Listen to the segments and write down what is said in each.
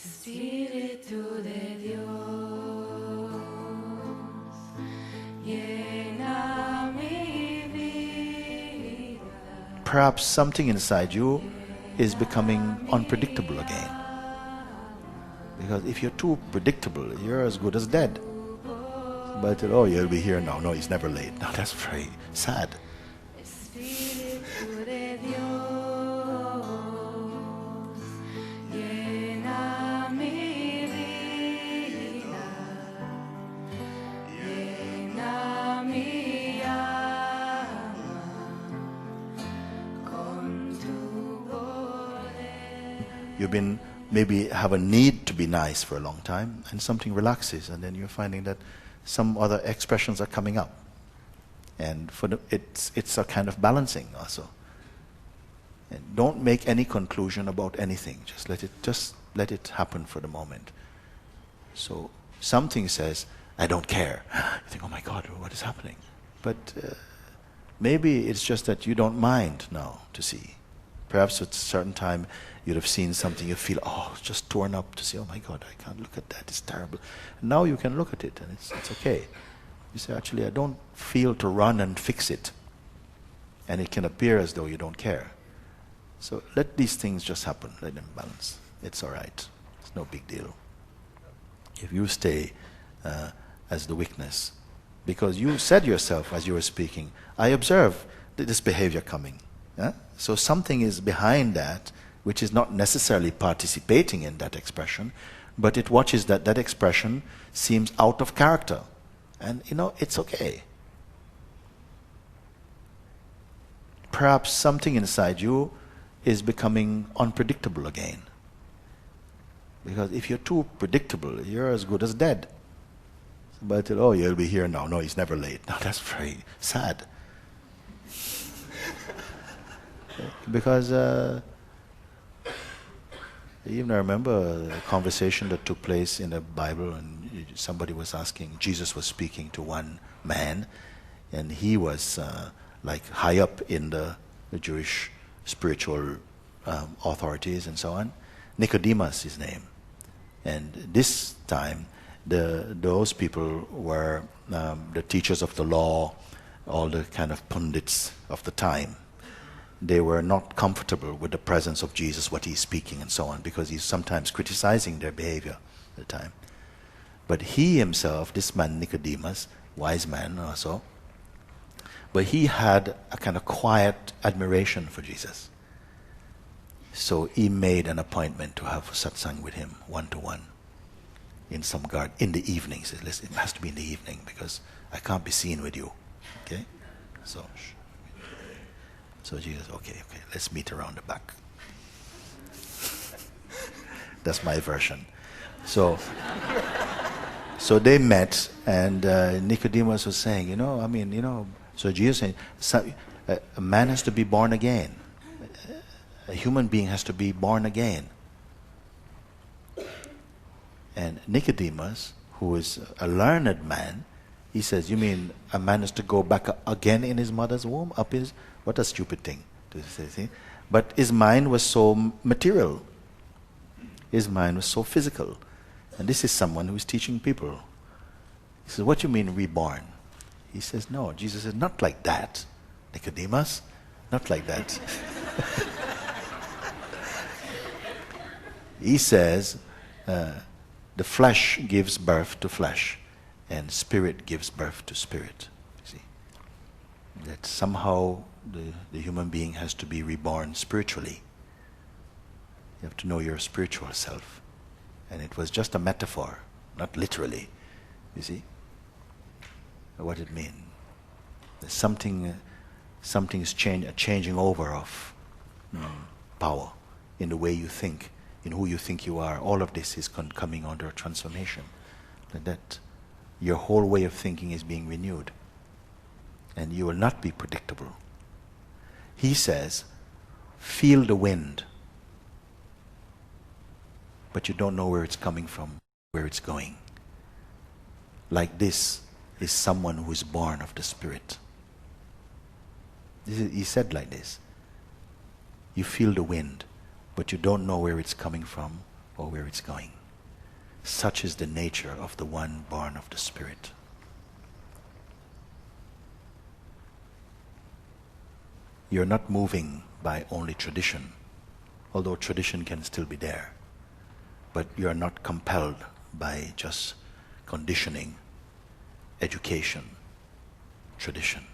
Spirito de Dios, llena mi vida. Perhaps something inside you is becoming unpredictable again. Because if you're too predictable, you're as good as dead. But, oh, you'll be here now. No, he's never late. No, that's very sad. Spirito de Dios, llena mi vida, llena mi alma con tu poder. You've been maybe have a need to be nice for a long time, and something relaxes, and then you're finding that some other expressions are coming up. And it's a kind of balancing also. And don't make any conclusion about anything. Just let it happen for the moment. So something says, I don't care. You think, oh my God, what is happening? But maybe it's just that you don't mind now to see. Perhaps at a certain time you'd have seen something, you feel, oh, it's just torn up to see, oh my God, I can't look at that, it's terrible. And now you can look at it and it's okay. You say, actually, I don't feel to run and fix it. And it can appear as though you don't care. So let these things just happen, let them balance. It's all right, it's no big deal. If you stay as the weakness, because you said yourself as you were speaking, I observe this behavior coming. So something is behind that, which is not necessarily participating in that expression, but it watches that expression seems out of character. And it's okay. Perhaps something inside you is becoming unpredictable again. Because if you're too predictable, you're as good as dead. But, oh, you'll be here now. No, he's never late. No, that's very sad. Because even I remember a conversation that took place in the Bible, and somebody was asking, Jesus was speaking to one man, and he was like high up in the Jewish spiritual authorities and so on. Nicodemus, his name. And this time, those people were the teachers of the law, all the kind of pundits of the time. They were not comfortable with the presence of Jesus, what he's speaking and so on, because he's sometimes criticizing their behavior at the time. But he himself, this man Nicodemus, wise man also, but he had a kind of quiet admiration for Jesus. So he made an appointment to have satsang with him, one-to-one, in some garden, in the evening. He said, listen, it has to be in the evening, because I can't be seen with you. Okay? So Jesus, okay, let's meet around the back. That's my version. So they met, and Nicodemus was saying, so Jesus saying, a man has to be born again. A human being has to be born again. And Nicodemus, who is a learned man, he says, you mean a man has to go back again in his mother's womb? What a stupid thing to say. See? But his mind was so material. His mind was so physical. And this is someone who is teaching people. He says, what do you mean reborn? He says, no. Jesus says, not like that, Nicodemus. Not like that. He says, the flesh gives birth to flesh, and spirit gives birth to spirit. See? That somehow the human being has to be reborn spiritually. You have to know your spiritual self. And it was just a metaphor, not literally. You see? What it means. Something's a changing over of power in the way you think, in who you think you are. All of this is coming under transformation. That your whole way of thinking is being renewed. And you will not be predictable. He says, feel the wind, but you don't know where it's coming from, where it's going. Like this is someone who is born of the Spirit. He said like this. You feel the wind, but you don't know where it's coming from, or where it's going. Such is the nature of the one born of the Spirit. You're not moving by only tradition, although tradition can still be there. But you're not compelled by just conditioning, education, tradition.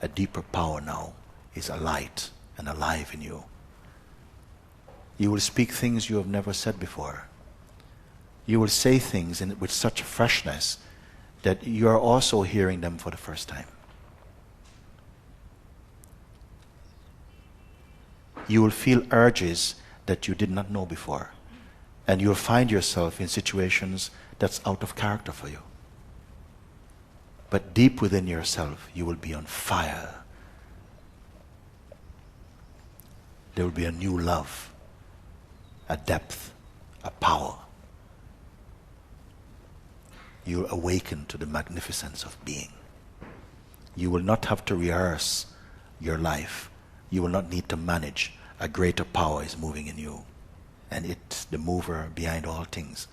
A deeper power now is alight and alive in you. You will speak things you have never said before. You will say things with such freshness that you are also hearing them for the first time. You will feel urges that you did not know before. And you'll find yourself in situations that's out of character for you. But deep within yourself, you will be on fire. There will be a new love, a depth, a power. You'll awaken to the magnificence of being. You will not have to rehearse your life. You will not need to manage. A greater power is moving in you. And it's the mover behind all things.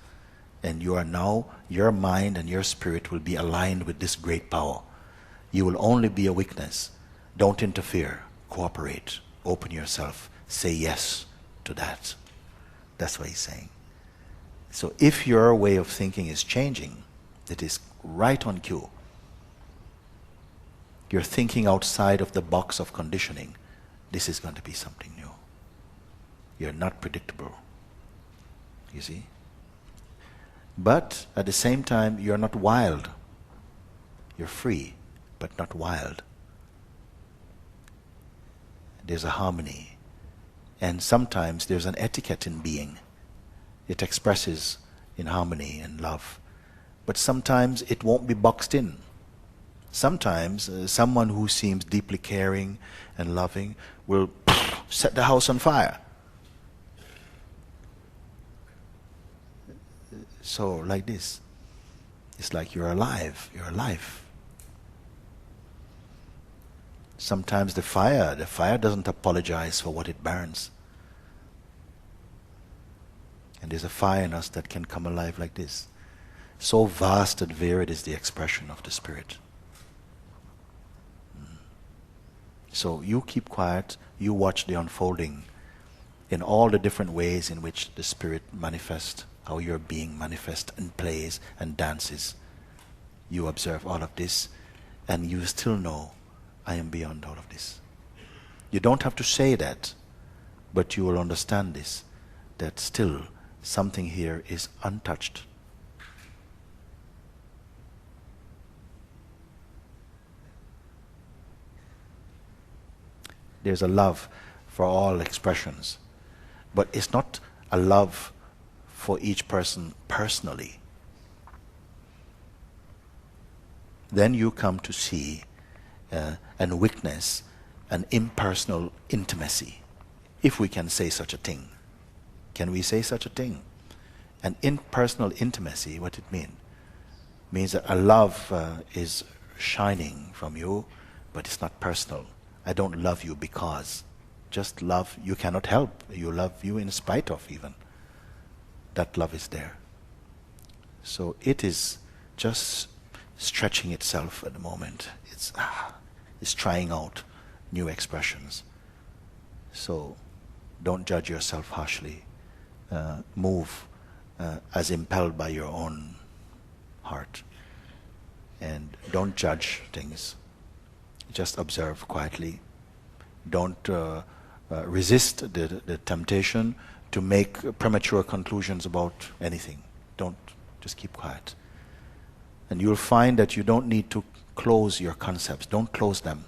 And you are now, your mind and your spirit will be aligned with this great power. You will only be a witness. Don't interfere. Cooperate. Open yourself. Say yes to that. That's what he's saying. So if your way of thinking is changing, it is right on cue. You're thinking outside of the box of conditioning. This is going to be something new. You're not predictable. You see? But at the same time, you're not wild. You're free, but not wild. There's a harmony. And sometimes there's an etiquette in being. It expresses in harmony and love. But sometimes it won't be boxed in. Sometimes someone who seems deeply caring and loving will set the house on fire. So like this, it's like you're alive, you're alive. Sometimes the fire doesn't apologize for what it burns. And there's a fire in us that can come alive like this. So vast and varied is the expression of the Spirit. So you keep quiet, you watch the unfolding in all the different ways in which the Spirit manifests, how your being manifests and plays and dances. You observe all of this and you still know, I am beyond all of this. You don't have to say that, but you will understand this, that still something here is untouched. There's a love for all expressions, but it's not a love for each person personally. Then you come to see and witness an impersonal intimacy, if we can say such a thing. Can we say such a thing? An impersonal intimacy, what it means that a love is shining from you, but it's not personal. I don't love you because. Just love, you cannot help. You love you in spite of even. That love is there. So it is just stretching itself at the moment. It's trying out new expressions. So don't judge yourself harshly. Move as impelled by your own heart. And don't judge things. Just observe quietly. Don't resist the temptation to make premature conclusions about anything. Don't. Just keep quiet. And you'll find that you don't need to close your concepts. Don't close them.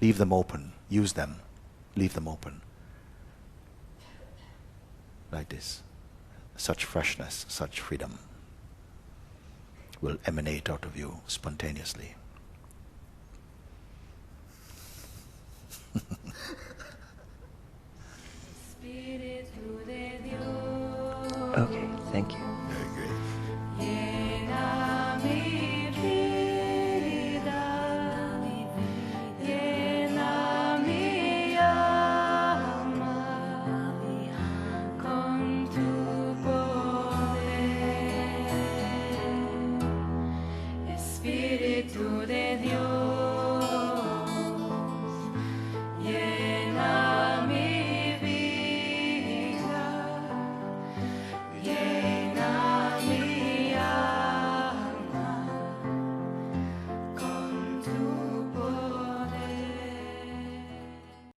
Leave them open. Use them. Leave them open. Like this. Such freshness, such freedom will emanate out of you spontaneously. Okay, thank you. Very great. Con Espíritu de Dios.